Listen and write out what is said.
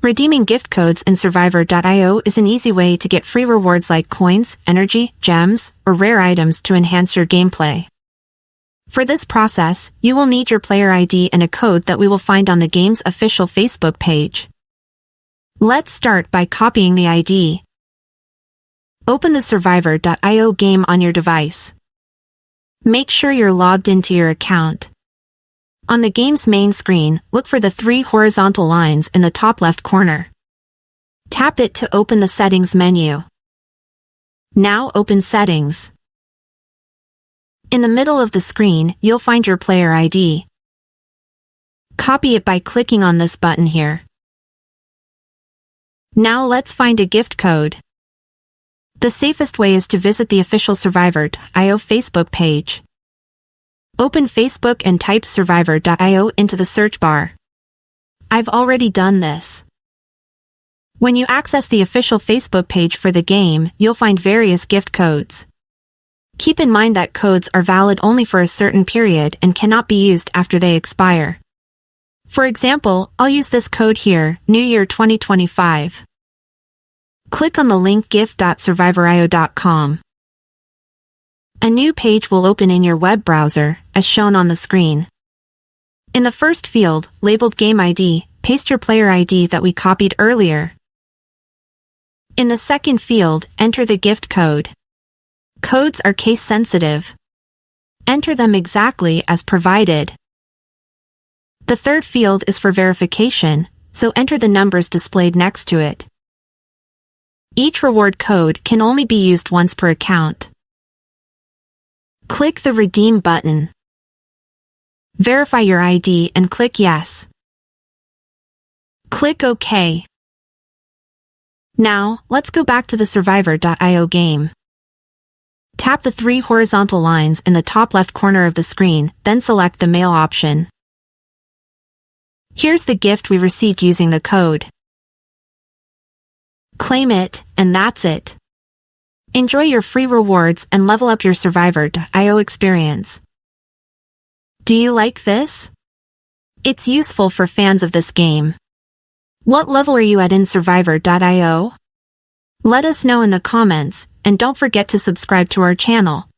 Redeeming gift codes in Survivorio is an easy way to get free rewards like coins, energy, gems, or rare items to enhance your gameplay. For this process, you will need your player ID and a code that we will find on the game's official Facebook page. Let's start by copying the ID. Open the Survivorio game on your device. Make sure you're logged into your account. On the game's main screen, look for the 3 horizontal lines in the top left corner. Tap it to open the Settings menu. Now open Settings. In the middle of the screen, you'll find your player ID. Copy it by clicking on this button here. Now let's find a gift code. The safest way is to visit the official Survivorio Facebook page. Open Facebook and type Survivorio into the search bar. I've already done this. When you access the official Facebook page for the game, you'll find various gift codes. Keep in mind that codes are valid only for a certain period and cannot be used after they expire. For example, I'll use this code here, New Year 2025. Click on the link gift.survivorio.com. A new page will open in your web browser, as shown on the screen. In the first field, labeled Game ID, paste your player ID that we copied earlier. In the second field, enter the gift code. Codes are case-sensitive. Enter them exactly as provided. The third field is for verification, so enter the numbers displayed next to it. Each reward code can only be used once per account. Click the Redeem button. Verify your ID and click Yes. Click OK. Now, let's go back to the Survivorio game. Tap the 3 horizontal lines in the top left corner of the screen, then select the Mail option. Here's the gift we received using the code. Claim it, and that's it. Enjoy your free rewards and level up your Survivorio experience. Do you like this? It's useful for fans of this game. What level are you at in Survivorio? Let us know in the comments, and don't forget to subscribe to our channel.